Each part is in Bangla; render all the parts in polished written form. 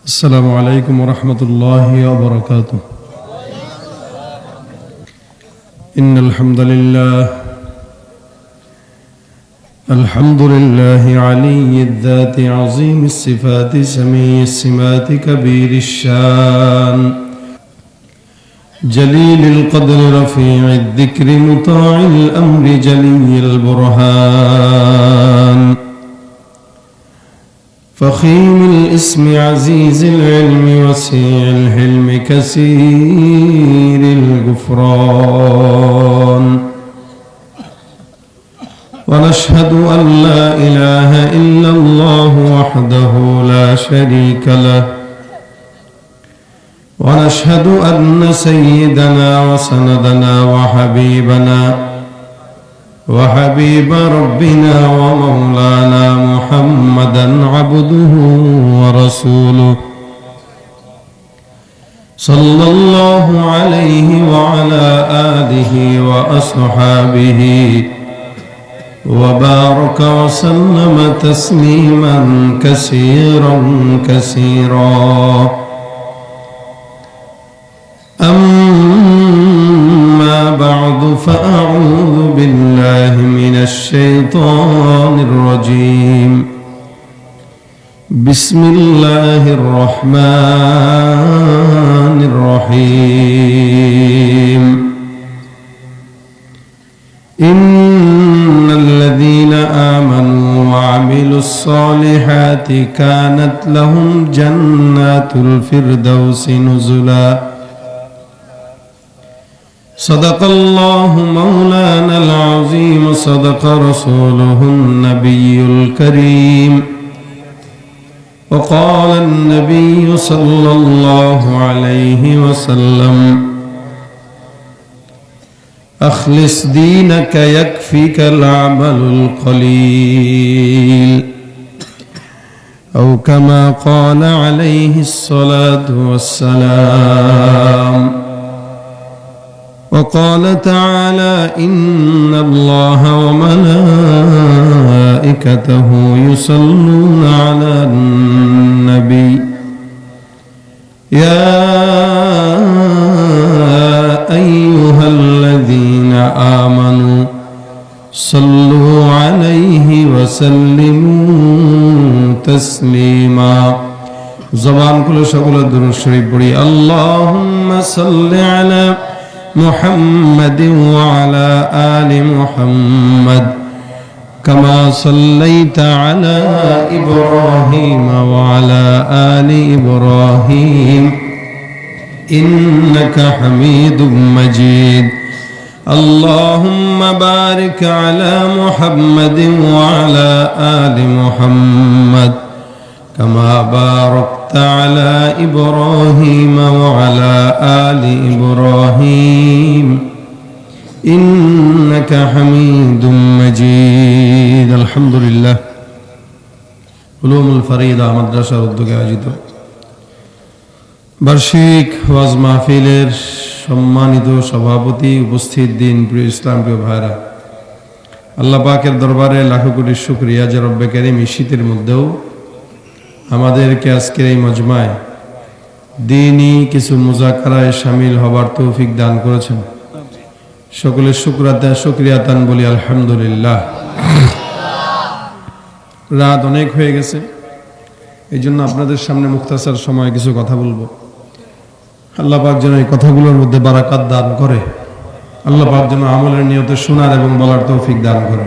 السلام عليكم ورحمة الله وبركاته. إن الحمد لله علي الذات عظيم الصفات سميع السمات كبير الشان جليل القدر رفيع الذكر مطاع الأمر جلي البرهان فخيم الاسم عزيز العلم وسيع الحلم كثير الغفران ونشهد أن لا إله إلا الله وحده لا شريك له ونشهد أن سيدنا وسندنا وحبيب ربنا ومولانا محمدا عبده ورسوله صلى الله عليه وعلى آله وأصحابه وبارك وسلم تسليما كثيرا أما بعد فأعوذ بالله من الشيطان الرجيم بسم الله الرحمن الرحيم إن الذين آمنوا وعملوا الصالحات كانت لهم جنات الفردوس نزلا صدق الله مولانا العظيم صدق رسوله النبي الكريم وقال النبي صلى الله عليه وسلم أخلص دينك يكفيك العمل القليل أو كما قال عليه الصلاة والسلام وقال تعالى إن الله وملائكته يصلون على النبي يا أيها الذين آمنوا صلوا عليه وسلموا تسليما زبان كل شغل الدروس الشريف بڑی اللهم صل على محمد وعلى آل محمد كما صليت على إبراهيم وعلى آل إبراهيم إنك حميد مجيد اللهم بارك على محمد وعلى آل محمد كما باركت على إبراهيم وعلى آل إبراهيم إنك حميد مجيد الحمد لله علوم الفريدة مدرسة উদ্যোগে আয়োজিত বার্ষিক ওয়াজ মাহফিলের সম্মানিত সভাপতি উপস্থিত দিন প্রিয় ইসলাম প্রিয় ভাইরা আল্লাহ পাকের দরবারে লাখো কোটি শুকরিয়া যে রব্বে কারীম এই শীতের মধ্যেও আমাদেরকে আজকের এই মজমায় দ্বীনি কিছু মুযাকারায় শামিল হবার তৌফিক দান করেছেন সকলে শুকরিয়াতান বলি আলহামদুলিল্লাহ। রাত অনেক হয়ে গেছে এই জন্য আপনাদের সামনে মুখতাসার সময় কিছু কথা বলবো। আল্লাহ পাক যেন এই কথাগুলোর মধ্যে বারাকাত দান করে, আল্লাহ পাক যেন আমলের নিয়তে শোনার এবং বলার তৌফিক দান করে।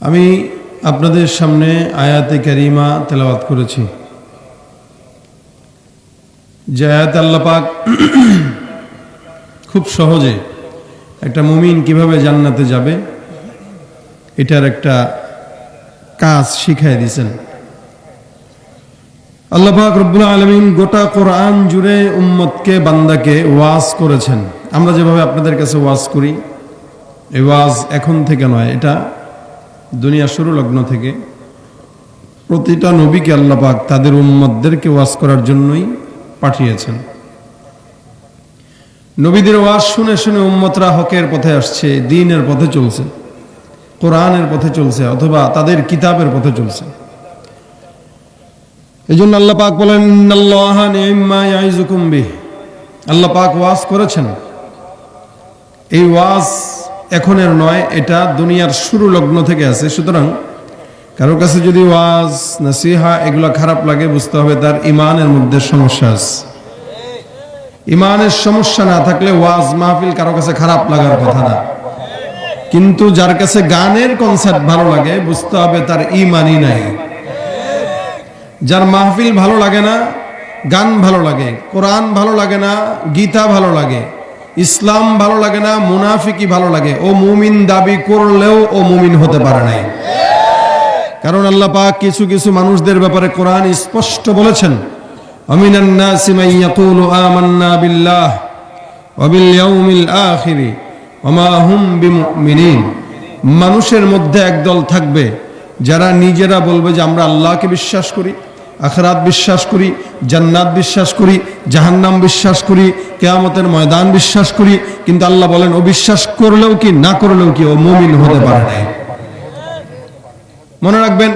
আমি আপনাদের সামনে আয়াতে কারিমা তেলাওয়াত করেছি যে আয়াতে আল্লাহ পাক খুব সহজে একটা মুমিন কিভাবে জান্নাতে যাবে এটার একটা কাজ শিখিয়ে দিয়েছেন। আল্লাহ পাক রব্বুল আলামিন গোটা কোরআন জুড়ে উম্মতকে বান্দাকে ওয়াজ করেছেন। আমরা যেভাবে আপনাদের কাছে ওয়াজ করি এই ওয়াজ এখন থেকে নয়, এটা দুনিয়া শুরু লগ্ন থেকে প্রতিটা নবীকে আল্লাহ পাক তাদের উম্মতদেরকে ওয়াজ করার জন্যই পাঠিয়েছেন। নবীদের ওয়াজ শুনে শুনে উম্মতরা হকের পথে আসছে, দ্বীনের পথে চলছে, কোরআনের পথে চলছে অথবা তাদের কিতাবের পথে চলছে। এজন্য আল্লাহ পাক বলেন ইন্নাল্লাহা নি'ম্মা ইয়াইযুকুম বিহি। আল্লাহ পাক ওয়াজ করেছেন, এই ওয়াজ এখনের নয়, এটা দুনিয়ার শুরু লগ্ন থেকে আছে। সুতরাং কারোর কাছে যদি ওয়াজ নসিহা এগুলো খারাপ লাগে, বুঝতে হবে তার ইমানের মধ্যে সমস্যা আছে। ইমানের সমস্যা না থাকলে ওয়াজ মাহফিল কারো কাছে খারাপ লাগার কথা না। কিন্তু যার কাছে গানের কনসার্ট ভালো লাগে, বুঝতে হবে তার ইমানই নাই। যার মাহফিল ভালো লাগে না, গান ভালো লাগে, কোরআন ভালো লাগে না, গীতা ভালো লাগে, ইসলাম ভালো লাগে না, মুনাফিকি ভালো লাগে, ও মুমিন দাবি করলেও ও মুমিন হতে পারে নাই। কারণ আল্লাহ পাক কিছু কিছু মানুষদের ব্যাপারে কোরআন স্পষ্ট বলেছেন, আমিনান নাসি মান ইয়াকুলু আমান্না বিল্লাহ ওয়া বিল ইয়াউমিল আখির ওয়া মা হুম বিমুমিনিন। মানুষের মধ্যে একদল থাকবে যারা নিজেরা বলবে যে আমরা আল্লাহকে বিশ্বাস করি, আখিরাত বিশ্বাস করি, জান্নাত বিশ্বাস করি, জাহান্নাম বিশ্বাস করি, কিয়ামতের ময়দান বিশ্বাস করি, কিন্তু আল্লাহ বলেন ও বিশ্বাস করলেও কি না করলেও কি ও মুমিন হতে পারে না। মনে রাখবেন,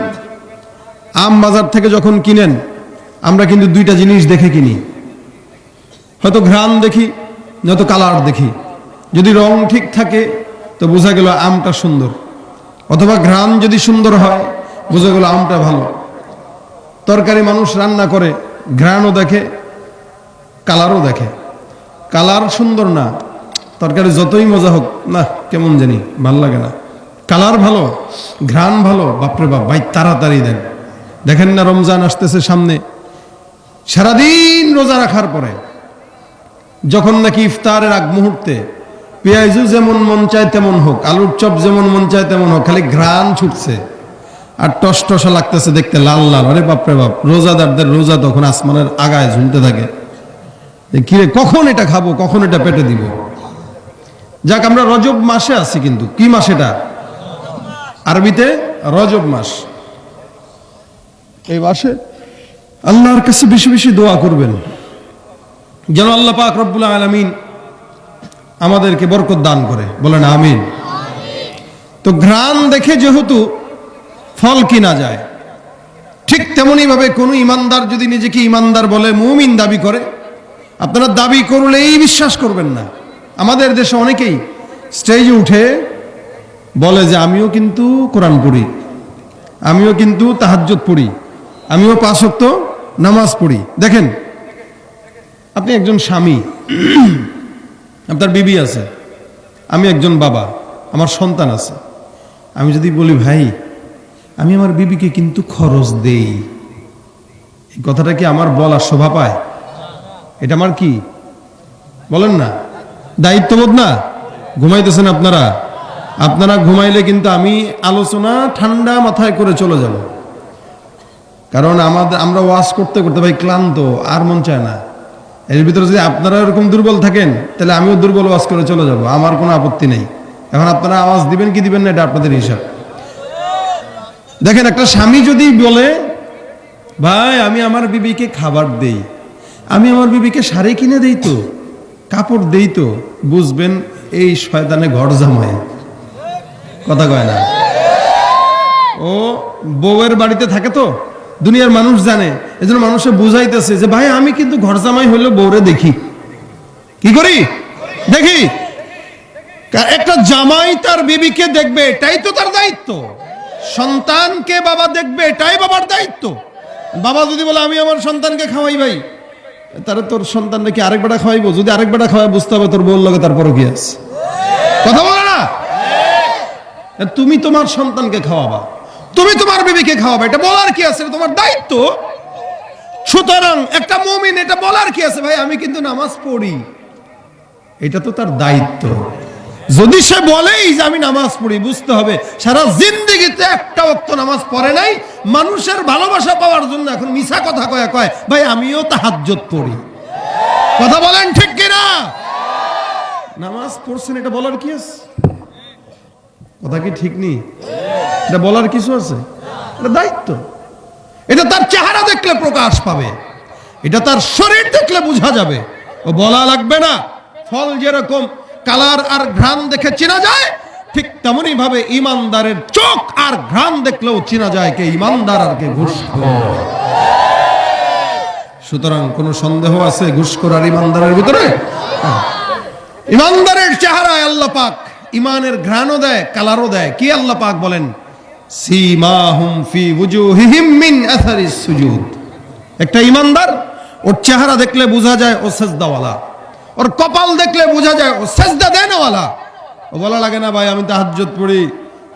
আম বাজার থেকে যখন কিনেন আমরা কিন্তু দুইটা জিনিস দেখে কিনি, হয়তো ঘ্রাণ দেখি, নয়তো কালার দেখি। যদি রং ঠিক থাকে তো বোঝা গেল আমটা সুন্দর, অথবা ঘ্রাণ যদি সুন্দর হয় বোঝা গেল আমটা ভালো। তরকারি মানুষ রান্না করে, ঘ্রাণও দেখে, কালারও দেখে। কালার সুন্দর না, তরকারি যতই মজা হোক না কেমন জানি ভাল লাগে না। কালার ভালো, ঘ্রাণ ভালো, বাপরে বাপ ভাই তাড়াতাড়ি দেন। দেখেন না রমজান আসতেছে সামনে, সারাদিন রোজা রাখার পরে যখন নাকি ইফতারের আগ মুহূর্তে পেঁয়াজু যেমন মন চায় তেমন হোক, আলুর চপ যেমন মন চায় তেমন হোক, খালি ঘ্রাণ ছুটছে আর টস টসা লাগতেছে দেখতে, লাল লাল। আরে বাপরে বাপ, রোজাদারদের রোজা তখন আসমানের আগায় ঝুলতে থাকে, কিরে কখন এটা খাবো, কখন এটা পেটে দিব। যাক, আমরা রজব মাসে আছি, কিন্তু কি মাস এটা? আরবিতে রজব মাস। এই মাসে আল্লাহর কাছে বেশি বেশি দোয়া করবেন যেন আল্লাহ পাক রব্বুল আলামিন আমাদেরকে বরকত দান করে, বলেন আমিন। তো ঘ্রাণ দেখে যেহেতু ফল কিনা যায়, ঠিক তেমনি ভাবে কোন ইমানদার যদি নিজেকে ইমানদার বলে, মুমিন দাবি করে, আপনারা দাবি করলেই বিশ্বাস করবেন না। আমাদের দেশে অনেকেই স্টেজে উঠে বলে যে আমিও কিন্তু কোরআন পড়ি, আমিও কিন্তু তাহাজ্জুদ পড়ি, আমিও 5 ওয়াক্ত নামাজ পড়ি। দেখেন, আপনি একজন স্বামী, আপনার বিবি আছে, আমি একজন বাবা, আমার সন্তান আছে। আমি যদি বলি ভাই আমি আমার বিবিকে কিন্তু খরচ দেই, এই কথাটা কি আমার বলার শোভা পায়? এটা আমার কি বলেন না, দায়িত্ববোধ না? ঘুমাইতেছেন আপনারা, আপনারা ঘুমাইলে কিন্তু আমি আলোচনা ঠান্ডা মাথায় করে চলে যাব। কারণ আমরা ওয়াজ করতে করতে ভাই ক্লান্ত, আর মন চায় না। এর ভিতরে যদি আপনারা এরকম দুর্বল থাকেন তাহলে আমিও দুর্বল ওয়াজ করে চলে যাব, আমার কোনো আপত্তি নেই। এখন আপনারা আওয়াজ দিবেন কি দিবেন না এটা আপনাদের হিসাব। দেখেন, একটা স্বামী যদি বলে ভাই আমি আমার বিবিকে খাবার দেই, আমি আমার বিবিকে শাড়ি কিনে দেই, তো কাপড় দেই, তো বুঝবেন এই শয়তানে ঘর জামাই, কথা কয় না। ও বউয়ের বাড়িতে থাকে, তো দুনিয়ার মানুষ জানে, এজন্য মানুষে বুঝাইতেছে যে ভাই আমি কিন্তু ঘর জামাই হইলে বউরে দেখি, কি করি দেখি। একটা জামাই তার বিবিকে দেখবে, এটাই তো তার দায়িত্ব। সন্তানকে বাবা দেখবে, এটাই বাবার দায়িত্ব। বাবা যদি বলে আমি আমার সন্তানকে খাওয়াই ভাই, তাহলে তোর সন্তানকে কি আরেক বেটা খাওয়াইবো? যদি আরেক বেটা খাওয়াই বুঝতে হবে তোর বউর লগে তারপরও কি আছে, কথা বলে না। তুমি তোমার সন্তানকে খাওয়াবা, তুমি তোমার বিবিকে খাওয়াবা, এটা বলার কি আছে? তোমার দায়িত্ব। সুতরাং একটা মুমিন এটা বলার কি আছে ভাই আমি কিন্তু নামাজ পড়ি, এটা তো তার দায়িত্ব। যদি সে বলেই যে আমি নামাজ পড়ি, বুঝতে হবে সারা জিন্দেগিতে একটা ওয়াক্ত নামাজ পড়ে নাই, মানুষের ভালোবাসা পাওয়ার জন্য এখন মিছা কথা কয় ভাই আমিও তাহাজ্জুদ পড়ি, কথা বলেন ঠিক কিনা? নামাজ পড়ছেন এটা বলার কি আছে? কথা কি ঠিক নেই? এটা বলার কিছু আছে? এটা দায়িত্ব। এটা তার চেহারা দেখলে প্রকাশ পাবে, এটা তার শরীর দেখলে বোঝা যাবে, ও বলা লাগবে না। ফল যেরকম কালার আর ঘ্রাণ দেখে চেনা যায়, ঠিক তেমনি ভাবে ইমানদারের চোখ আর ঘ্রাণ দেখলেও চেনা যায় কে ইমানদার আর কে ঘুষখোর। সুতরাং কোনো সন্দেহ আছে ঘুষখোর আর ইমানদারের ভিতরে? ইমানদারের চেহারায় আল্লাহ পাক ইমানের ঘ্রাণও দেয়, কালারও দেয়। কি আল্লাহ পাক বলেন? সীমাহুম ফি ওয়ুজুহিহিম মিন আসারিস সুজুদ। একটা ইমানদার, ওর চেহারা দেখলে বোঝা যায় ও সিজদাওয়ালা, ওর কপাল দেখলে বোঝা যায় ও সিজদা দেনওয়ালা। ও বলা লাগে না ভাই আমি তাহাজ্জুদ পড়ি,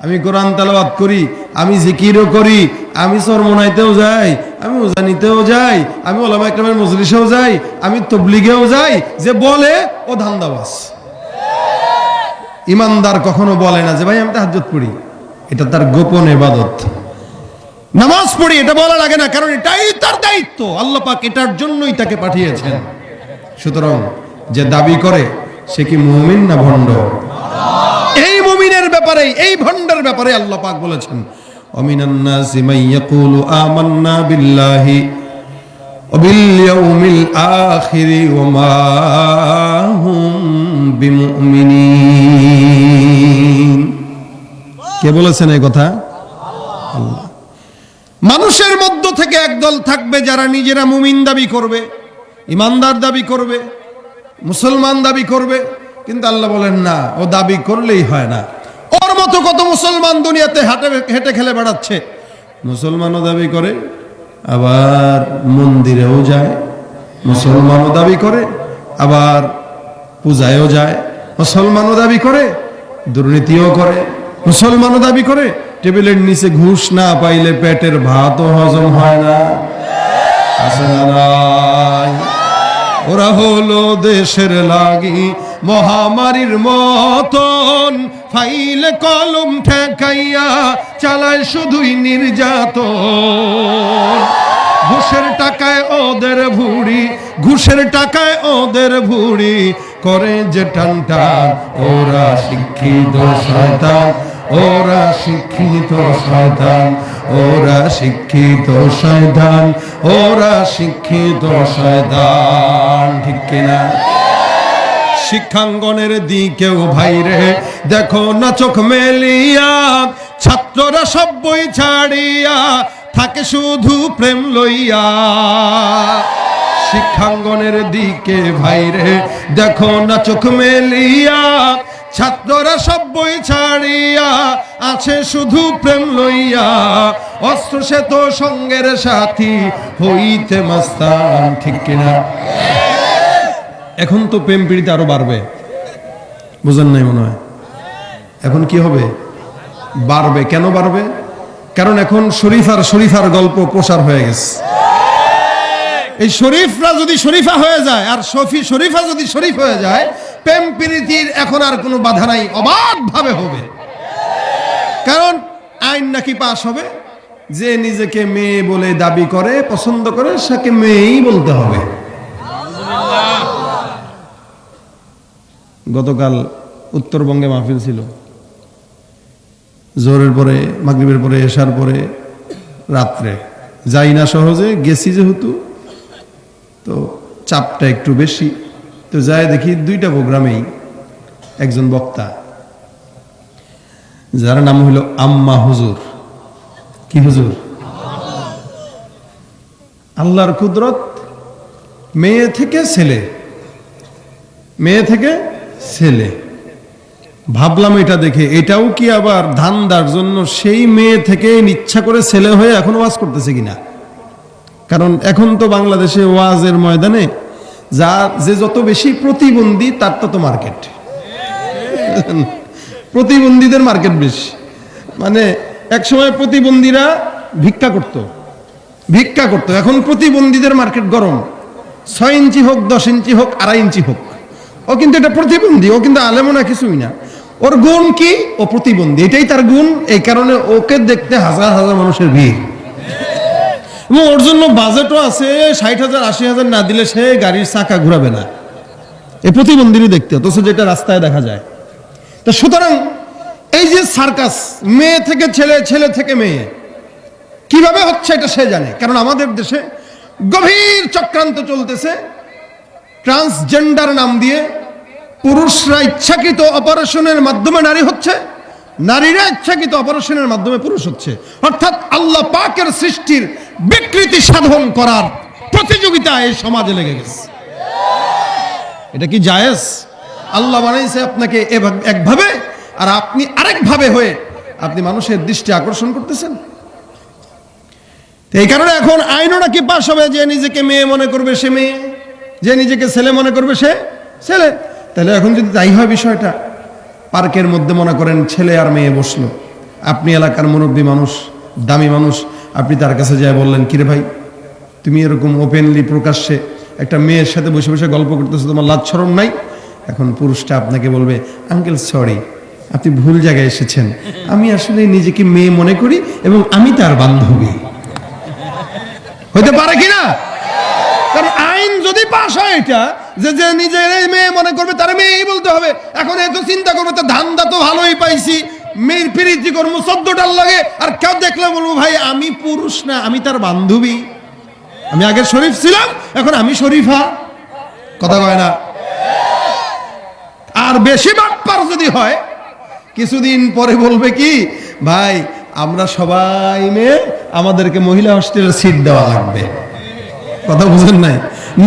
আমি কোরআন তেলাওয়াত করি, আমি জিকিরও করি, আমি চরমনাইতেও যাই, আমি উজানিতেও যাই, আমি ওলামা ইকরামের মজলিসেও যাই, আমি তাবলীগেও যাই। যে বলে ও ধান্দাবাজ। ইমানদার কখনো বলে না যে ভাই আমি তাহাজ্জুদ পড়ি, এটা তার গোপন ইবাদত। নামাজ পড়ি এটা বলা লাগে না, কারণ এটাই তার দায়িত্ব। আল্লাহ পাক এটার জন্যই তাকে পাঠিয়েছেন। সুতরাং যে দাবি করে সে কি মুমিন না ভণ্ড? এই মুমিনের ব্যাপারে, এই ভণ্ডের ব্যাপারে আল্লাহ পাক বলেছেন ওয়ামিনান নাসি মান ইয়াকুলু আমান্না বিল্লাহি ওয়া বিল ইয়াউমিল আখির ওয়া মা হুম বিমুমিনিন। কে বলেছেন এই কথা? আল্লাহ। মানুষের মধ্য থেকে একদল থাকবে যারা নিজেরা মুমিন দাবি করবে, ইমানদার দাবি করবে, মুসলমান দাবি করবে, কিন্তু আল্লাহ বলেন না, ও দাবি করলেই হয় না। ওর মতো কত মুসলমান দুনিয়াতে হেঁটে খেলে বেড়াচ্ছে। মুসলমানও দাবি করে, আবার মন্দিরেও যায়, মুসলমানও দাবি করে, আবার পূজায়ও যায়, মুসলমানও দাবি করে, দুর্নীতিও করে, মুসলমানও দাবি করে, টেবিলের নিচে ঘুষ না পাইলে পেটের ভাতও হজম হয় না। আছে না নাই? ওরা হলো দেশের লাগি মহামারীর মতন, ফাইলে কলম ঠেকাইয়া চালায় শুধুই নির্যাতন। ঘুষের টাকায় ওদের ভুড়ি, ঘুষের টাকায় ওদের ভুড়ি, করে যে টান টান। ওরা শিক্ষিত শয়তান, ওরা শিক্ষিত শয়তান, ওরা শিক্ষিত শয়তান, ওরা শিক্ষিত শয়তান। ঠিক কিনা? শিক্ষাঙ্গনের দিকেও ভাইরে দেখো না চোখ মেলিয়া, ছাত্ররা সব বই ছাড়িয়া থাকে শুধু প্রেম লইয়া। শিক্ষাঙ্গনের দিকে ভাইরে দেখো না চোখ মেলিয়া, ছাত্ররা সব বই ছাড়িয়া আছে শুধু প্রেম লইয়া। অস্ত্র সে তো সঙ্গের সাথী হইতে মাস্তান। ঠিক কিনা? এখন তো প্রেম পীড়িত আরো বাড়বে, বুঝেন নাই মনে হয়? এখন কি হবে? বাড়বে। কেন বাড়বে? কারণ এখন শরীফার গল্প প্রসার হয়ে গেছে। এই শরীফরা যদি শরীফা হয়ে যায়, আর শরীফা যদি শরীফ হয়ে যায়, প্রেম প্রীতির এখন আর কোনো বাধা নাই, অবাধ ভাবে হবে। কারণ আইন নাকি পাস হবে, যে নিজেকে মেয়ে বলে দাবি করে, পছন্দ করে, সেকে মেয়েই বলতে হবে। গতকাল উত্তরবঙ্গে মাহফিল ছিল, জোহরের পরে, মাগরিবের পরে, এশার পরে, রাত্রে। যাই না সহজে, গেছি যেহেতু, তো চাপটা একটু বেশি। তো যাই দেখি দুইটা প্রোগ্রামেই একজন বক্তা, যার নাম হইল আম্মা হুজুর। কি হুজুর? আল্লাহর কুদরত, মেয়ে থেকে ছেলে, মেয়ে থেকে ছেলে। ভাবলাম এটা দেখে, এটাও কি আবার ধান্দার জন্য সেই মেয়ে থেকে ইচ্ছা করে ছেলে হয়ে এখন ওয়াজ করতেছে কিনা? কারণ এখন তো বাংলাদেশে ওয়াজের ময়দানে যে যত বেশি প্রতিবন্ধী, তার তত মার্কেট। প্রতিবন্ধীদের মার্কেট বেশি। মানে একসময় প্রতিবন্ধীরা ভিক্ষা করত, এখন প্রতিবন্ধীদের মার্কেট গরম। 6 ইঞ্চি হোক, 10 ইঞ্চি হোক, 2.5 ইঞ্চি হোক, ও কিন্তু এটা প্রতিবন্ধী, ও কিন্তু আলেমও না, কিছুই না। ওর গুণ কি? ও প্রতিবন্ধী, এটাই তার গুণ। এই কারণে ওকে দেখতে হাজার হাজার মানুষের ভিড়। এবং ওর জন্য বাজেটও আছে, 60,000 80,000 না দিলে সে গাড়ির চাকা ঘুরাবে না। এই প্রতিবন্ধীরই দেখতে, অথচ যেটা রাস্তায় দেখা যায়। তো সুতরাং এই যে সার্কাস, মেয়ে থেকে ছেলে, ছেলে থেকে মেয়ে, কিভাবে হচ্ছে এটা সে জানে। কারণ আমাদের দেশে গভীর চক্রান্ত চলতেছে। ট্রান্সজেন্ডার নাম দিয়ে পুরুষরা ইচ্ছাকৃত অপারেশনের মাধ্যমে নারী হচ্ছে, নারীরা ইচ্ছাকৃত অপারেশনের মাধ্যমে পুরুষ হচ্ছে। অর্থাৎ আল্লাহ পাকের সৃষ্টির বিকৃতি সাধন করার প্রতিযোগিতা এই সমাজে লেগে গেছে। এটা কি জায়েজ? আল্লাহ বানাইছে আপনাকে একভাবে আর আপনি আরেকভাবে হয়ে আপনি মানুষের দৃষ্টি আকর্ষণ করতেছেন। এই কারণে এখন আইনও নাকি পাশ হবে, যে নিজেকে মেয়ে মনে করবে সে মেয়ে, যে নিজেকে ছেলে মনে করবে সে ছেলে। তাহলে এখন যদি তাই হয় বিষয়টা, পার্কের মধ্যে মনে করেন ছেলে আর মেয়ে বসলো, আপনি এলাকার মুরব্বী মানুষ, দামি মানুষ, আপনি তার কাছে যায় বললেন, কিরে ভাই তুমি এরকম ওপেনলি প্রকাশ্যে একটা মেয়ের সাথে বসে বসে গল্প করতেছো, তোমার লাজ শরম নাই? এখন পুরুষটা আপনাকে বলবে, আঙ্কেল সরি, আপনি ভুল জায়গায় এসেছেন, আমি আসলে নিজেকে মেয়ে মনে করি এবং আমি তার বান্ধবী। হতে পারে কিনা? কারণ আইন যদি পাশ হয় এটা যে যে নিজের মেয়ে মনে করবে তার মেয়েই বলতে হবে। এখন এত চিন্তা করবে, তো ধান্দা তো ভালোই পাইছি, মেয়ের প্রীতি করবো 14টার লাগে, আর কেউ দেখলে বলবো ভাই আমি পুরুষ না, আমি তার বান্ধবী, আমি আগে শরীফ ছিলাম এখন আমি শরীফা। কথা কয় না? আর বেশি বাটপার যদি হয়, কিছুদিন পরে বলবে কি, ভাই আমরা সবাই মেয়ে, আমাদেরকে মহিলা হোস্টেলের সিট দেওয়া লাগবে। কথা বুঝেন নাই?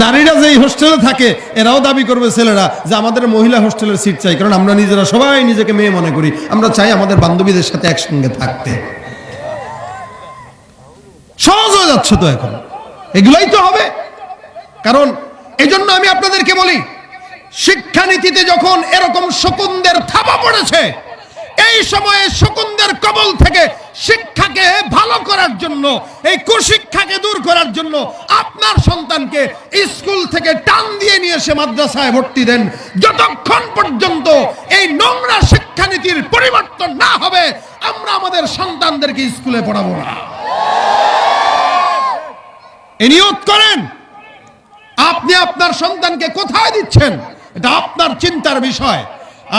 নারীরা যেই হোস্টেলে থাকে এরাও দাবি করবে ছেলেরা যে আমাদের মহিলা হোস্টেলের সিট চাই, কারণ আমরা নিজেরা সবাই নিজেকে মেয়ে মনে করি, আমরা চাই আমাদের বান্ধবীদের সাথে একসঙ্গে থাকতে। সহজ হয়ে যাচ্ছে তো এখন, এগুলাই তো হবে। কারণ এই জন্য আমি আপনাদেরকে বলি, শিক্ষানীতিতে যখন এরকম শকুনদের থাবা পড়েছে, এই সময়ে শকুনদের কবল থেকে শিক্ষাকে ভালো করার জন্য, এই কুশিক্ষাকে দূর করার জন্য আপনার সন্তানকে স্কুল থেকে টান দিয়ে নিয়ে এসে মাদ্রাসায় ভর্তি দেন। যতক্ষণ পর্যন্ত এই নোংরা শিক্ষানীতির পরিবর্তন না হবে, আমরা আমাদের সন্তানদেরকে স্কুলে পড়াবো না। এই নিয়ত করেন। আপনি আপনার সন্তানকে কোথায় দিচ্ছেন এটা আপনার চিন্তার বিষয়।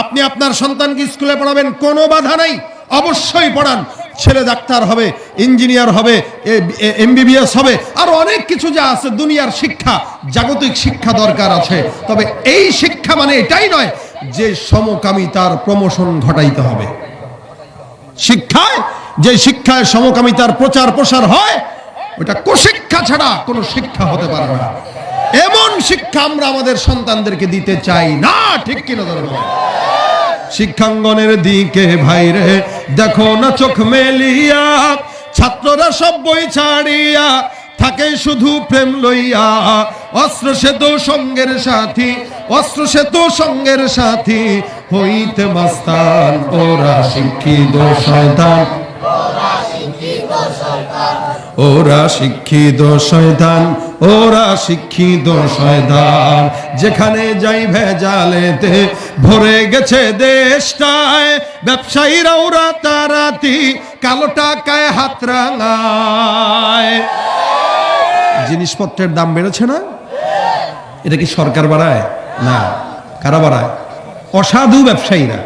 আপনি আপনার সন্তানকে স্কুলে পড়াবেন, কোনো বাধা নাই, অবশ্যই পড়ান। ছেলে ডাক্তার হবে, ইঞ্জিনিয়ার হবে, MBBS হবে, আর অনেক কিছু যা আছে দুনিয়ার শিক্ষা, জাগতিক শিক্ষা দরকার আছে। তবে এই শিক্ষা মানে এটাই নয় যে সমকামিতার প্রমোশন ঘটাইতে হবে। শিক্ষায় যে শিক্ষায় সমকামিতার প্রচার প্রসার হয়, ওটা কুশিক্ষা ছাড়া কোনো শিক্ষা হতে পারে না। এমন শিক্ষা আমরা আমাদের সন্তানদেরকে দিতে চাই না, ঠিক কিনা ধরবো? শিক্ষাঙ্গনের দিকে ভাইরে দেখো না চোখ মেলিয়া, ছাত্ররা সব বই ছাড়িয়া থাকে শুধু প্রেম লইয়া। অস্ত্র সে তো সঙ্গের সাথী, অস্ত্র সে তো সঙ্গের সাথী, হইতে মাস্তান ওরা শিক্ষিত শয়তান, ওরা শিক্ষিত শয়তান, ওরা শিক্ষিত শয়তান। যেখানে যাই ভেজালেতে ভরে গেছে দেশটায়, ব্যবসায়ীরাও রাতারাতি কালো টাকায় হাত রাঙায়। জিনিসপত্রের দাম বেড়েছে না? এটা কি সরকার বাড়ায়? না। কারা বাড়ায়? অসাধু ব্যবসায়ীরা।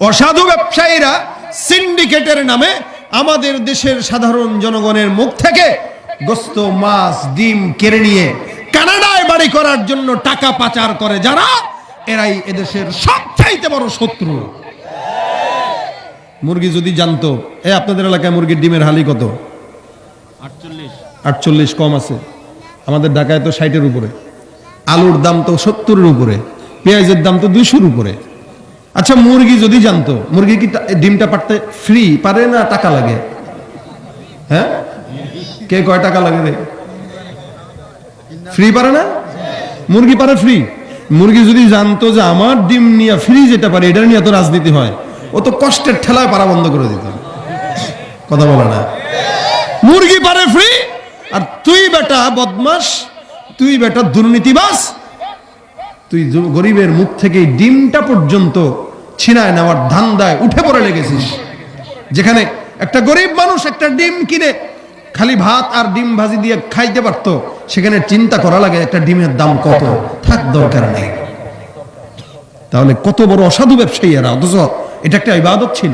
অসাধু ব্যবসায়ীরা সিন্ডিকেটের নামে আমাদের দেশের সাধারণ জনগণের মুখ থেকে গোস্ত, মাছ, ডিম কেড়ে নিয়ে কানাডায় বাড়ি করার জন্য টাকা পাচার করে যারা, এরাই এদেশের সবচাইতে বড় শত্রু। মুরগি যদি জানতো, আপনাদের এলাকায় মুরগির ডিমের হালি কত? 48 কম আছে। আমাদের ঢাকায় তো 60-এর উপরে। আলুর দাম তো 70-এর উপরে, পেঁয়াজের দাম তো 200-র উপরে। আচ্ছা, মুরগি যদি জানতো, মুরগি কি ডিমটা পারতে ফ্রি পারে না টাকা লাগে? হ্যাঁ, কে কয় টাকা লাগে রে? ফ্রি পারে না? মুরগি পারে ফ্রি। মুরগি যদি জানতো যে আমার ডিম নিয়ে ফ্রি যেটা পারে, এটা নিয়ে এত রাজনীতি হয়, ও তো কষ্টের ঠেলায় পারা বন্ধ করে দিত। কথা বলে না? মুরগি পারে ফ্রি, আর তুই বেটা বদমাস, তুই বেটা দুর্নীতিবাজ, তুই গরিবের মুখ থেকে ডিমটা পর্যন্ত ছিনায় নেওয়ার ধান্দায় উঠে পড়ে লেগেছিস। যেখানে একটা গরিব মানুষ একটা ডিম কিনে খালি ভাত আর ডিম ভাজি দিয়ে খাইতে পারতো, সেখানে চিন্তা করা লাগে একটা ডিমের দাম কত, থাক দরকার নেই। তাহলে কত বড় অসাধু ব্যবসায়ী এরা, অথচ এটা একটা ইবাদত ছিল।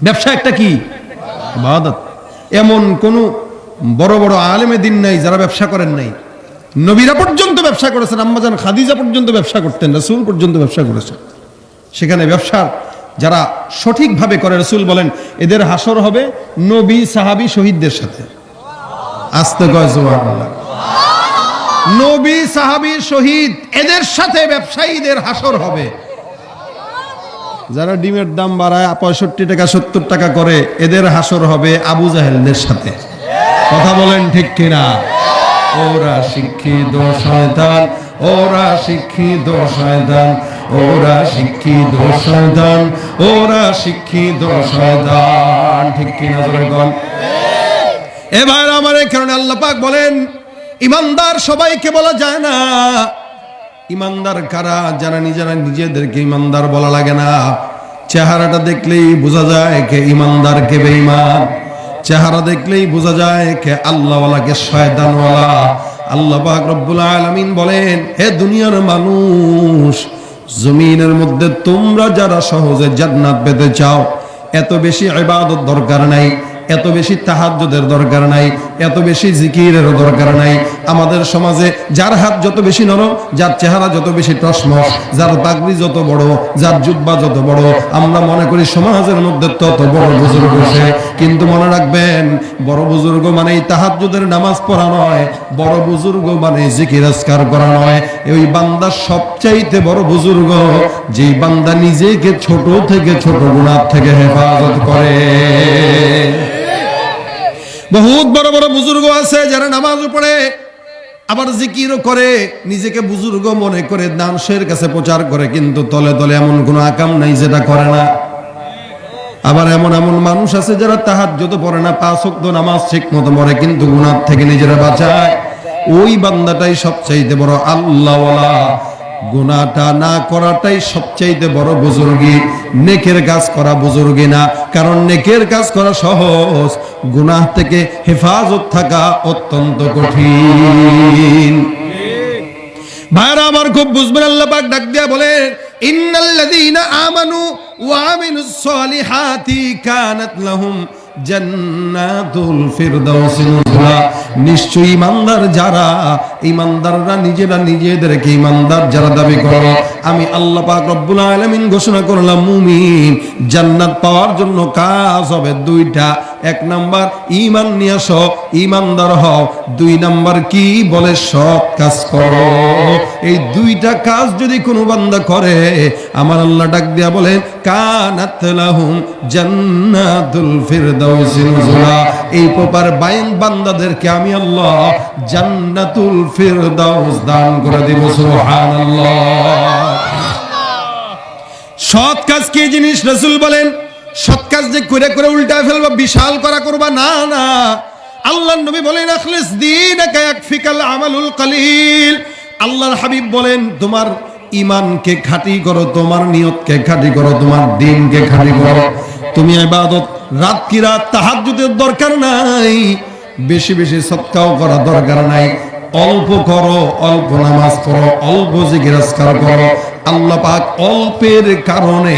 ব্যবসা একটা কি ইবাদত। এমন কোন বড় বড় আলেমে দিন নাই যারা ব্যবসা করেন নাই। নবীরা পর্যন্ত ব্যবসা করেছেন, আম্মাজান খাদিজা পর্যন্ত ব্যবসা করতেন, রাসূল পর্যন্ত ব্যবসা করেছেন। সেখানে ব্যবসা যারা সঠিকভাবে করে, রাসূল বলেন এদের হাসর হবে নবী, সাহাবী, শহীদদের সাথে। আস্তে কয় সুবহানাল্লাহ। নবী, সাহাবী, শহীদ এদের সাথে ব্যবসায়ীদের হাসর হবে। যারা ডিমের দাম বাড়ায় 65 টাকা 70 টাকা করে, এদের হাসর হবে আবু জাহেলদের সাথে। কথা বলেন ঠিক কিনা? ওরা শিক্ষিত শয়তান, ওরা শিক্ষিত শয়তান, ওরা শিক্ষিত শয়তান, ওরা শিক্ষিত শয়তান। ঠিক কিনা জোরে বল। এবার আমার এই কারণে আল্লাহ পাক বলেন ইমানদার সবাইকে বলা যায় না। ইমানদার কারা? যারা নিজেরা নিজেদেরকে ইমানদার বলা লাগে না। চেহারাটা দেখলেই বোঝা যায় কে ইমানদার কে বেঈমান। চেহারা দেখলেই বোঝা যায় কে আল্লাহওয়ালা কে শয়তানওয়ালা। আল্লাহ পাক রব্বুল আলামিন বলেন, হে দুনিয়ার মানুষ, জমিনের মধ্যে তোমরা যারা সহজে জান্নাত পেতে চাও, এত বেশি ইবাদত দরকার নাই, এত বেশি তাহাজ্জুদের দরকার নাই, এত বেশি জিকিরের দরকার নাই। আমাদের সমাজে যার হাত যত বেশি নরম, যার চেহারা যত বেশি টসমস, যার পাগড়ি যত বড়, যার জুব্বা যত বড়, আমরা মনে করি সমাজের মধ্যে তত বড় বুজুর্গ সে। কিন্তু মনে রাখবেন, বড় বুজুর্গ মানে তাহাজ্জুদের নামাজ পড়া নয়, বড় বুজুর্গ মানে জিকির আজকার করা নয়। ওই বান্দা সবচাইতে বড় বুজুর্গ যেই বান্দা নিজেকে ছোট থেকে ছোট গুনাহ থেকে হেফাজত করে। বহুত বড় বড় বুজুর্গ আছে যারা নামাজ পড়ে, আবার জিকিরও করে, নিজেকে বুজুর্গ মনে করে মানুষের কাছে প্রচার করে, কিন্তু তলে তলে এমন কোনো আকাম নাই যেটা করে না। আবার এমন এমন মানুষ আছে যারা তাহাজ্জুদ পড়ে না, 5 ওয়াক্ত নামাজ ঠিক মতো পড়ে, কিন্তু গুনাহ থেকে নিজেরা বাঁচায়। ওই বান্দাটাই সবচাইতে বড় আল্লাহওয়ালা। গুনাহটা না করাটাই সবচাইতে বড় বুজুর্গি। নেকের কাজ করা বুজুর্গি না, কারণ নেকের কাজ করা সহজ, গুনাহ থেকে হেফাজত থাকা অত্যন্ত কঠিন। ভাইরা আমার খুব বুঝবেন, আল্লাহ পাক ডাক দিয়া বলেন, ইন্নাল্লাযীনা আমানু ওয়া আমিলুস সলিহাতি কানাত লাহুম জান্নাতুল ফিরদাউস নুজুলা। নিশ্চয়ই ইমানদার যারা, ইমানদাররা নিজেরা নিজেদেরকে ইমানদার যারা দাবি করে, আমি আল্লাহ পাক রব্বুল আলামিন ঘোষণা করলাম মুমিন জান্নাত পাওয়ার জন্য কাজ হবে 2টা। 1 নাম্বার ঈমান নিয়ে আসো, ঈমানদার হও। 2 নাম্বার কি বলে? সৎ কাজ করো। এই 2টা কাজ যদি কোনো বান্দা করে, আমার আল্লাহ ডাক দিয়া বলেন, কানাত লাহুম জান্নাতুল ফিরদাউস নুজুলা। এই প্রকার বাইন বান্দাদেরকে আমি আল্লাহ জান্নাতুল ফিরদাউস দান করে দেব। সুবহানাল্লাহ। সৎ কাজ কি জিনিস? রাসূল বলেন, সৎ কাজ যে করে করে উল্টায় ফেলবা, বিশাল করা করবা না। না, আল্লাহর নবী বলেন, আখলিস দীনাকা ইয়াকফিকাল আমালুল কালিল। আল্লাহর হাবিব বলেন, তোমার ঈমানকে খাঁটি করো, তোমার নিয়তকে খাঁটি করো, তোমার দ্বীনকে খাঁটি করো। তুমি ইবাদত রাত কি রাত তাহাজ্জুদের দরকার নাই, বেশি বেশি সদকাও করা দরকার নাই। অল্প করো, অল্প নামাজ পড়ো, অল্প জিকির আজকার করো। আল্লাহ পাক অল্পের কারণে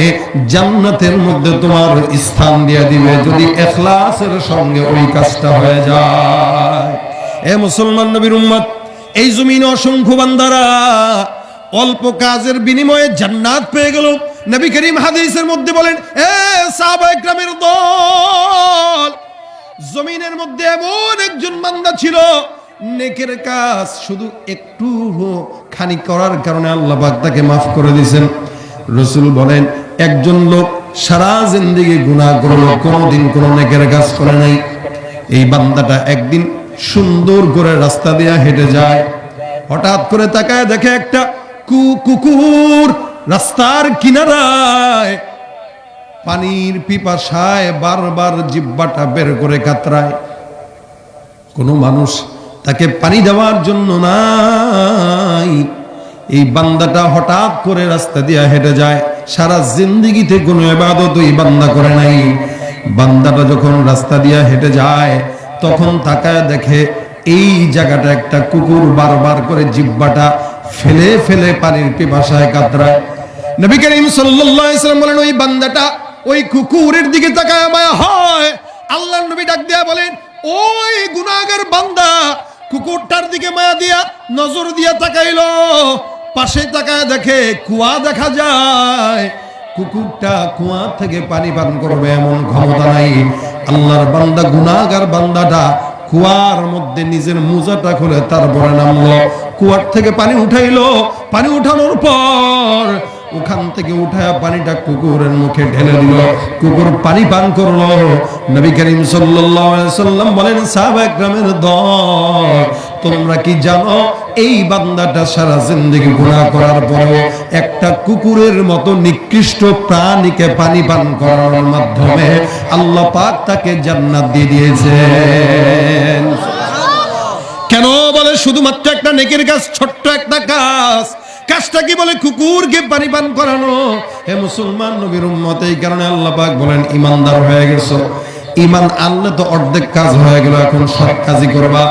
জান্নাতের মধ্যে তোমার স্থান দিয়ে দিবে, যদি ইখলাসের সঙ্গে ওই কাজটা হয়ে যায়। এ মুসলমান নবীর উম্মত, এই জমিনে অসংখ্য বান্দারা অল্প কাজের বিনিময়ে জান্নাত পেয়ে গেল। নবী করিম হাদিসের মধ্যে বলেন, এ সাহাবায়ে কেরামের দল, জমিনের মধ্যে এমন একজন বান্দা ছিল, নেকের কাজ শুধু একটু খানি করার কারণে আল্লাহ পাক তাকে মাফ করে দিয়েছেন। রাসূল বলেন, একজন লোক সারা জিন্দেগি গুনাহ করলো, কোনোদিন কোনো নেকের কাজ করে নাই। এই বান্দাটা একদিন সুন্দর করে রাস্তা দিয়ে হেঁটে যায়, হঠাৎ করে তাকায় দেখে একটা কুকুর রাস্তার কিনারায় পানির পিপাসায় বারবার জিহ্বাটা বের করে কাতরায়। কোনো মানুষ তাকে পানি দেওয়ার জন্য নাই। এই বান্দাটা হঠাৎ করে রাস্তা দিয়ে হেঁটে যায়, সারা জিন্দেগিতে কোনো ইবাদত এই বান্দা করে নাই। বান্দাটা যখন রাস্তা দিয়ে হেঁটে যায়, তখন তাকায় দেখে এই জায়গাটা একটা কুকুর বারবার করে জিহ্বাটা ফেলে ফেলে পানির পিপাসায় কাতরায়। নবী করিম সাল্লাল্লাহু আলাইহি ওয়াসাল্লাম বলেন, ওই বান্দাটা ওই কুকুরের দিকে তাকায় মায়া হয়। আল্লাহর নবী ডাক দিয়া বলেন, ওই গুনাহগার বান্দা কুকুরটার দিকে মায়া দিয়া নজর দিয়া তাকাইলো, পাশে তাকায় দেখে কুয়া দেখা যায়। কুকুরটা কুয়া থেকে পানি পান করবে এমন ক্ষমতা নাই। আল্লাহর বান্দা, গুনাহগার বান্দাটা কুয়ার মধ্যে নিজের মোজাটা খুলে তারপরে নামলো, কুয়ার থেকে পানি উঠাইলো, পানি উঠানোর পর ওখান থেকে উঠায়া পানিটা কুকুরের মুখে ঢেলে দিল, কুকুর পানি পান করলো। নবী করিম সাল্লাল্লাহু আলাইহি সাল্লাম বলেন, সাহাবায়ে কেরামের দল, তোমরা কি জানো এই বান্দাটা সারা জিন্দেগি গুনাহ করার পরেও একটা কুকুরের মতো নিকৃষ্ট প্রাণীকে পানি পান করানোর মাধ্যমে আল্লাহ পাক তাকে জান্নাত দিয়ে দিয়েছেন। কেন বলে শুধুমাত্র একটা নেকির কাজ, ছোট্ট একটা কাজ। কাজটা কি বলে? কুকুরকে পানি পান করানো। হে মুসলমান নবীর উম্মত, এই কারণে আল্লাহ পাক বলেন ঈমানদার হয়ে গেছো, ঈমান আনলে তো অর্ধেক কাজ হয়ে গেল, এখন সৎ কাজই করবা।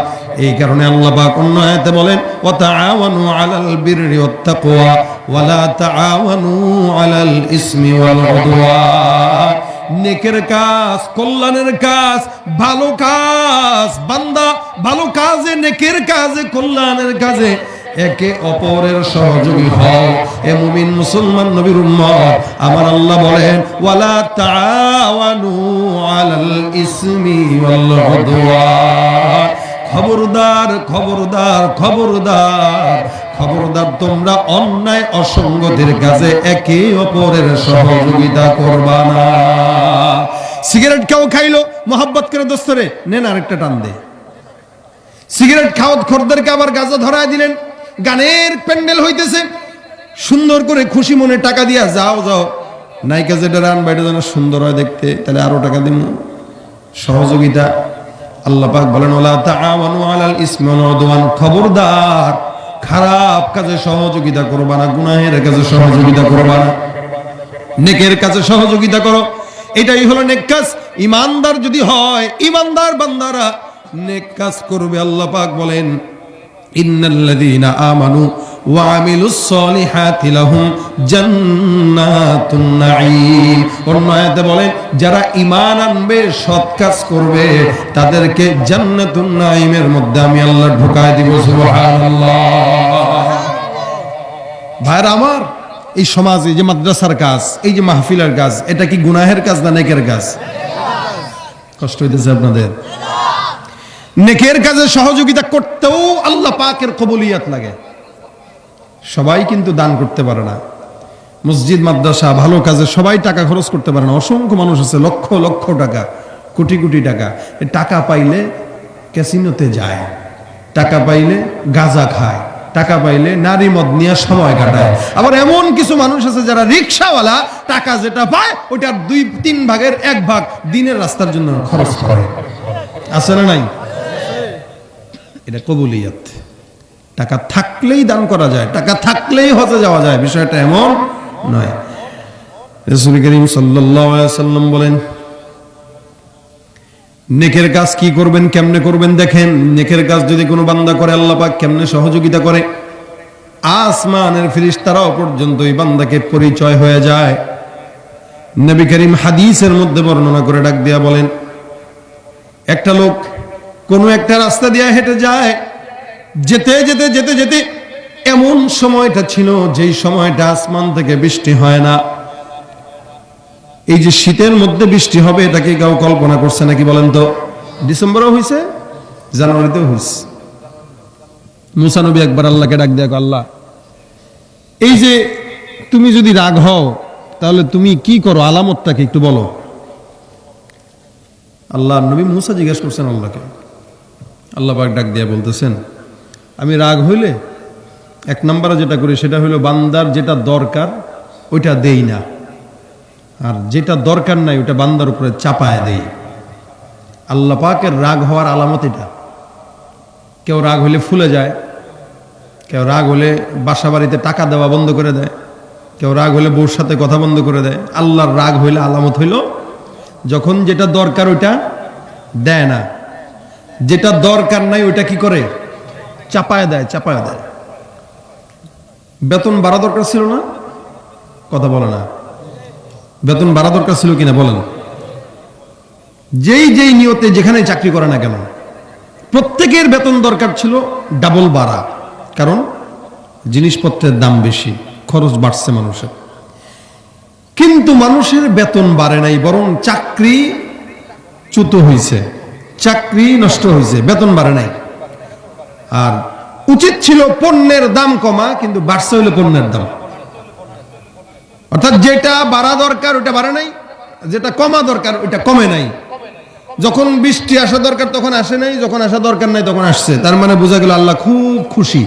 এই কারণে আল্লাহ পাক অন্য আয়াতে বলেন, ওয়া তাআওয়ানু আলাল বিররি ওয়াত তাকওয়া ওয়া লা তাআওয়ানু আলাল ইসমি ওয়াল উদওয়ান। নেকের কাজ, কল্যাণের কাজ, ভালো কাজ, বান্দা ভালো কাজে, নেকের কাজে, কল্যাণের কাজে একে অপরের সহযোগী হও। এ মুমিন মুসলমান নবীর উম্মত, আমার আল্লাহ বলেন, ওয়ালা তাআওয়ানু আলাল ইসমি ওয়াল উদওয়ান। খবরদার খবরদার খবরদার খবরদার, তোমরা অন্যায় অসঙ্গতির কাজে একে অপরের সহযোগিতা করবা না। সিগারেট কেউ খাইলো, মোহাব্বত করে দোস্তরে নেন আরেকটা টান দে। সিগারেট খাওয়াত খোরদেরকে আবার গাঁজা ধরায় দিলেন, গানের প্যান্ডেল হইতেছে, সুন্দর করে খুশি মনে টাকা দিয়া যাও যাও, নায়িকা যেটা রান বাইরে যেন সুন্দর হয় দেখতে, তাহলে আরো টাকা দিন। সহযোগিতা। আল্লাহ পাক বলেন, ওয়ালা তাআওয়ানু আলাল ইসমি ওয়াল উদওয়ান। খবরদার খারাপ কাজে সহযোগিতা করবা না, গুনাহের কাজে সহযোগিতা করবা না, নেকের কাজে সহযোগিতা করো। এটাই হলো নেক কাজ। ঈমানদার যদি হয়, ঈমানদার বান্দারা নেক কাজ করবে। আল্লাহ পাক বলেন, ইন্নাল্লাযীনা আমানু ওয়া আমিলুস সলিহাতি লাহুম জান্নাতুন নাঈম। অন্য আয়াতে বলেন, যারা ঈমান আনবে, সৎ কাজ করবে, তাদেরকে জান্নাতুন নাঈমের মধ্যে আমি আল্লাহ ঢুকায় দিব। সুবহানাল্লাহ। ভাইরা আমার, এই সমাজে যে মাদ্রাসার কাজ, এই যে মাহফিলের কাজ, এটা কি গুনাহের কাজ না নেকের কাজ? কষ্ট হইতেছে আপনাদের? নেকের কাজে সহযোগিতা করতেও আল্লাহ পাকের কবুলিয়াত লাগে। সবাই কিন্তু দান করতে পারে না। মসজিদ, মাদ্রাসা, ভালো কাজে সবাই টাকা খরচ করতে পারে না। অসংখ্য মানুষ আছে লক্ষ লক্ষ টাকা, কোটি কোটি টাকা। টাকা পাইলে ক্যাসিনোতে যায়, টাকা পাইলে গাঁজা খায়, টাকা পাইলে নারী মদ নিয়ে সময় কাটায়। আবার এমন কিছু মানুষ আছে যারা রিক্সাওয়ালা, টাকা যেটা পায় ওইটার 2-3 ভাগের 1 ভাগ দিনের রাস্তার জন্য খরচ করে। আছে না নাই? এটা কবুলিয়াত। টাকা থাকলেই দান করা যায়, টাকা থাকলেই হজে যাওয়া যায়, বিষয়টা এমন নয়। রাসূল করিম সাল্লাল্লাহু আলাইহি ওয়াসাল্লাম বলেন, নেকের কাজ কি করবেন, কেমনে করবেন দেখেন। নেকের কাজ যদি কোনো বান্দা করে, আল্লাহ পাক কেমনে সহযোগিতা করে। আসমানের ফেরেশতারাও পর্যন্ত এই বান্দাকে পরিচয় হয়ে যায়। নবী করিম হাদিসের মধ্যে বর্ণনা করে ডাক দিয়া বলেন, একটা লোক কোন একটা রাস্তা দিয়ে হেঁটে যায়, যেতে যেতে যেতে যেতে এমন সময়টা ছিল যেই সময়টা আসমান থেকে বৃষ্টি হয় না। এই যে শীতের মধ্যে বৃষ্টি হবে, এটা কি কেউ কল্পনা করছে নাকি বলেন তো? ডিসেম্বরেও হয়েছে, জানুয়ারিতেও হয়েছে। মুসা নবী একবার আল্লাহকে ডাক দেয়, আল্লাহ, এই যে তুমি যদি রাগ হও তাহলে তুমি কি করো, আলামতটাকে একটু বলো। আল্লাহ নবী মুসা জিজ্ঞেস করছেন আল্লাহকে। আল্লাহ পাক ডাক দিয়ে বলতেছেন, আমি রাগ হইলে 1 নম্বরে যেটা করি সেটা হইলো বান্দার যেটা দরকার ওইটা দেই না, আর যেটা দরকার নাই ওটা বান্দার উপরে চাপায় দেই। আল্লাহ পাকের রাগ হওয়ার আলামত এটা। কেউ রাগ হইলে ফুলে যায়, কেউ রাগ হলে বাসা বাড়িতে টাকা দেওয়া বন্ধ করে দেয়, কেউ রাগ হলে বউর সাথে কথা বন্ধ করে দেয়। আল্লাহর রাগ হইলে আলামত হইল যখন যেটা দরকার ওইটা দেয় না, যেটা দরকার নাই ওইটা কি করে, চাপায় দেয়, চাপায় দেয়। বেতন বাড়া দরকার ছিল না, কথা বলে না। বেতন বাড়া দরকার ছিল কিনা বলেন? যেই যেই নিয়তে যেখানে চাকরি করে না কেন, প্রত্যেকের বেতন দরকার ছিল ডাবল বাড়া, কারণ জিনিসপত্রের দাম বেশি, খরচ বাড়ছে মানুষের। কিন্তু মানুষের বেতন বাড়ে নাই, বরং চাকরি চ্যুত হয়েছে। চাকরি নষ্ট হয়েছে, বেতন বাড়ে নাই। আর উচিত ছিল পণ্যের দাম কমা, কিন্তু বাড়ছে হইলো পণ্যের দাম। অর্থাৎ যেটা বাড়া দরকার ওটা বাড়ে নাই, যেটা কমা দরকার ওটা কমে নাই। যখন বৃষ্টি আসা দরকার তখন আসে নাই, যখন আসা দরকার নাই তখন আসছে। তার মানে বোঝা গেল আল্লাহ খুব খুশি।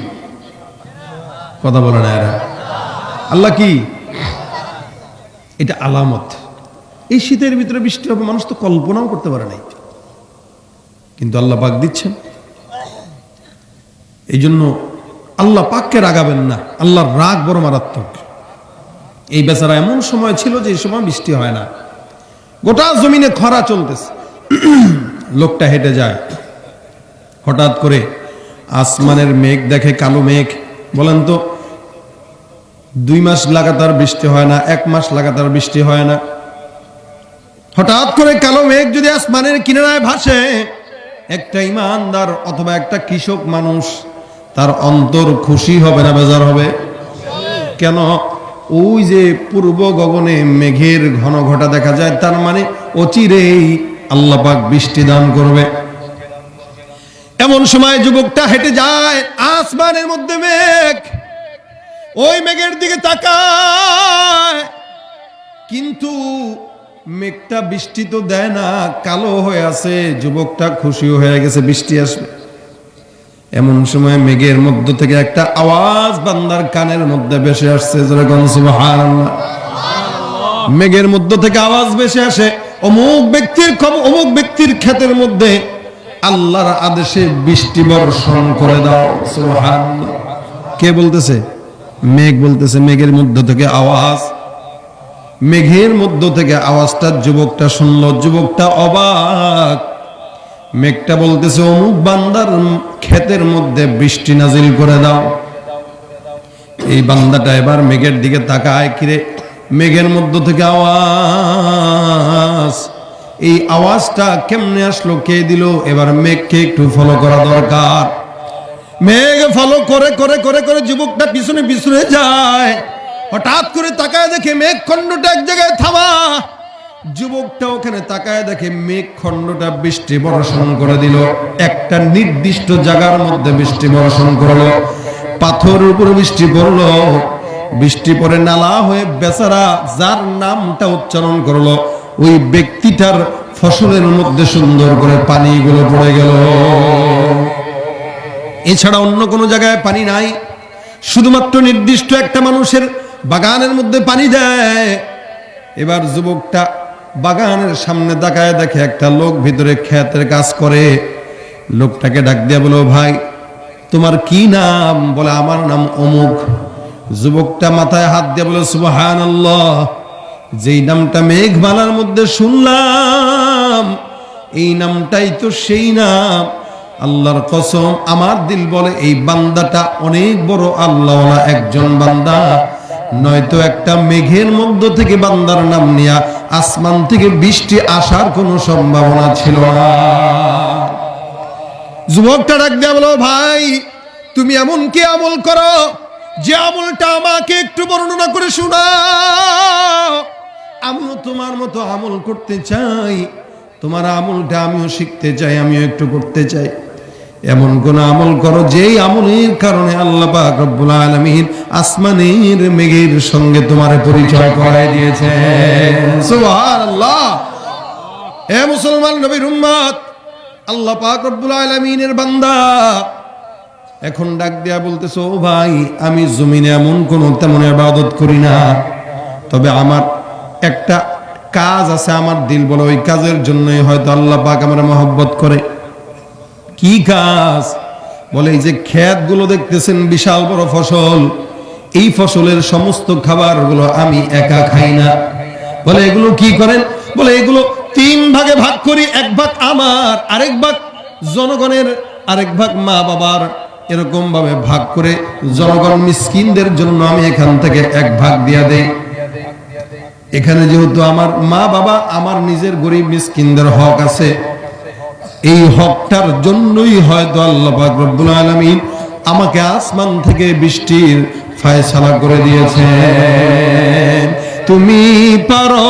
কথা বলে না এরা? আল্লাহ কি? এটা আলামত। এই শীতের ভিতরে বৃষ্টি হবে, মানুষ তো কল্পনাও করতে পারে নাই, কিন্তু আল্লাহ পাক দিচ্ছেন। এই জন্য আল্লাহ পাককে রাগাবেন না, আল্লাহর রাগ বড় মারাত্মক। এই বেচারা এমন সময় ছিল যে এই সময় বৃষ্টি হয় না, গোটা জমিনে খরা চলতেছে। লোকটা হেঁটে যায়, হঠাৎ করে আসমানের মেঘ দেখে, কালো মেঘ। বলেন তো, 2 মাস লাগাতার বৃষ্টি হয় না, 1 মাস লাগাতার বৃষ্টি হয় না, হঠাৎ করে কালো মেঘ যদি আসমানের কিনারায় ভাসে, একটা ইমানদার অথবা একটা কৃষক মানুষ, তার অন্তর খুশি হবে না বেজার হবে? কেন? ওই যে পূর্ব গগনে মেঘের ঘন ঘটা দেখা যায়, তার মানে অচিরেই আল্লাহ পাক বৃষ্টি দান করবে। এমন সময় যুবকটা হেঁটে যায়, আসমানের মধ্যে মেঘ, ওই মেঘের দিকে তাকায়, কিন্তু মেঘটা বৃষ্টি তো দেয় না, কালো হয়ে আছে। যুবকটা খুশি হয়ে গেছে বৃষ্টি আসবে। এমন সময় মেঘের মধ্য থেকে একটা আওয়াজ বান্দার কানের মধ্যে ভেসে আসছে, যেরকম সুবহানাল্লাহ। মেঘের মধ্য থেকে আওয়াজ ভেসে আসে, অমুক ব্যক্তির ক্ষেতের মধ্যে আল্লাহর আদেশে বৃষ্টি বর্ষণ করে দাও। সুবহানাল্লাহ। কে বলতেছে? মেঘ বলতেছে। মেঘের মধ্য থেকে আওয়াজ, মেঘের মধ্য থেকে আওয়াজটা যুবকটা শুনলো, যুবকটা অবাক। মেঘটা বলতেছে, অমুক বান্দার ক্ষেতের মধ্যে বৃষ্টি নাজিল করে দাও। এই বান্দাটা এবার মেঘের দিকে তাকায়, কিরে মেঘের মধ্য থেকে আওয়াজ, এই আওয়াজটা কেমনে আসলো, কে দিল? এবার মেঘকে একটু ফলো করা দরকার। মেঘ ফলো করে করে করে করে যুবকটা পিছনে পিছনে যায়, হঠাৎ করে তাকায় দেখে মেঘ খণ্ডটা এক জায়গায় থামা। যুবকটা ওখানে তাকায় দেখে মেঘ খণ্ডটা বৃষ্টি বর্ষণ করে দিল, একটা নির্দিষ্ট জায়গার মধ্যে বৃষ্টি বর্ষণ করলো। পাথরের উপরে বৃষ্টি পড়লো, বৃষ্টি পরে নালা হয়ে বেচারা যার নামটা উচ্চারণ করলো, ওই ব্যক্তিটার ফসলের মধ্যে সুন্দর করে পানিগুলো পড়ে গেল। এছাড়া অন্য কোনো জায়গায় পানি নাই, শুধুমাত্র নির্দিষ্ট একটা মানুষের বাগানের মধ্যে পানি দেয়। এবার যুবকটা বাগানের সামনে তাকায় দেখে একটা লোক ভিতরে ক্ষেতের কাজ করে। লোকটাকে ডাক দিয়া বলো, ভাই তোমার কি নাম? বলে, আমার নাম অমুক। যুবকটা মাথায় হাত দিয়ে বলে, সুবহানাল্লাহ, যেই নামটা মেঘমালার মধ্যে শুনলাম, এই নামটাই তো সেই নাম। আল্লাহর কসম, আমার দিল বলে এই বান্দাটা অনেক বড় আল্লাহওয়ালা একজন বান্দা, নয়তো একটা মেঘের মধ্য থেকে বান্দার নাম নিয়া আসমান থেকে বৃষ্টি আসার কোনো সম্ভাবনা ছিল না। যুবকটা ডাক দেয়া বলো, ভাই তুমি এমন কি আমল করো যে আমলটা আমাকে একটু বর্ণনা করে শোনাও। আমিও তোমার মতো আমল করতে চাই, তোমার আমলটা আমিও শিখতে চাই, আমিও একটু করতে চাই। এমন কোন আমল করো যেই আমলের কারণে আল্লাহ পাক রব্বুল আলামিন আসমানের মেঘের সঙ্গে তোমার পরিচয় করায় দিয়েছেন। সুবহানাল্লাহ। হে মুসলমান নবীর উম্মত, আল্লাহ পাক রব্বুল আলামিনের বান্দা এখন ডাক দেয়া বলতেছে, ও ভাই আমি জমিনে এমন কোন তেমন ইবাদত করি না, তবে আমার একটা কাজ আছে, আমার দিল বলে ওই কাজের জন্যই হয়তো আল্লাহ পাক আমার মহব্বত করে। কি কাজ? বলে, এই যে ক্ষেতগুলো দেখতেছেন বিশাল বড় ফসল, এই ফসলের সমস্ত খাবারগুলো আমি একা খাই না। বলে, এগুলো কি করেন? বলে, এগুলো 3 ভাগে ভাগ করি, 1 ভাগ আমার, আরেক ভাগ জনগণের, আরেক ভাগ মা বাবার, এরকম ভাবে ভাগ করে জনগণ মিসকিনদের জন্য আমি এখান থেকে 1 ভাগ দিয়া দেই। এখানে যেহেতু আমার মা বাবা, আমার নিজের গরিব মিসকিনদের হক আছে, এই হকটার জন্যই হয়তো আল্লাহ পাক রব্বুল আলামিন আমাকে আসমান থেকে বৃষ্টির ফয়সালা করে দিয়েছেন। তুমি পারো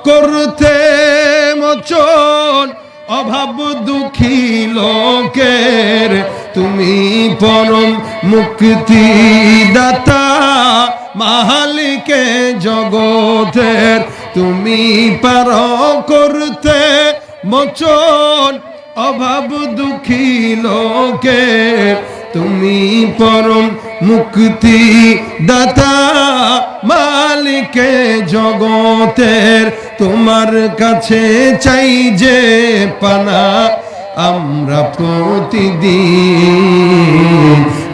করতে মোচন অভাব দুঃখী লোকের তুমি পরম মুক্তি দাতা, মালিকে জগতের তুমি পার করতে মোচন, অভাব দুঃখী লোকের তুমি পরম মুক্তি দাতা, মালিকে জগতের তোমার কাছে চাই যে পানা আমরা প্রতিদিন,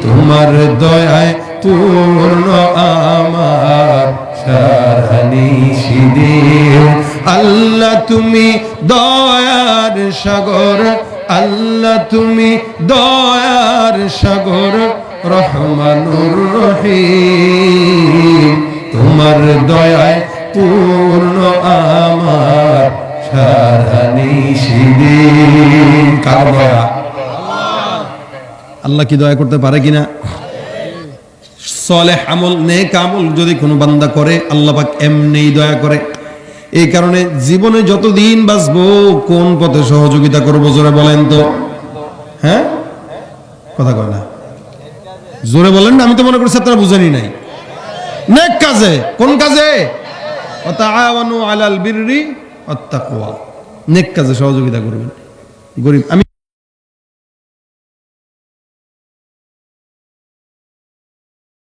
তোমার দয়ায় পূর্ণ আমার সারা নিশিদিন। আল্লাহ তুমি দয়ার সাগর, আল্লাহ তুমি দয়ার সাগর, রহমানুর রহিম, তোমার দয়ায় পূর্ণ আমার সারা নিশিদিন। কার দয়া? আল্লাহ কি দয়া করতে পারে কিনা? সালেহ আমল, নেক আমল যদি কোনো বান্দা করে আল্লাহ পাক এমনিই দয়া করে। এই কারণে জীবনে যতদিন বাঁচবো কোন পথে সহযোগিতা করবো জোরে বলেন তো? হ্যাঁ, কথা কয় না, জোরে বলেন না। আমি তো মনে করছি আপনারা বুঝেনি নাই। নেক কাজে, কোন কাজে? তাআওয়ানু আলাল বিররি ওয়াত তাকওয়া, নেক কাজে সহযোগিতা করবেন। গরিব আমি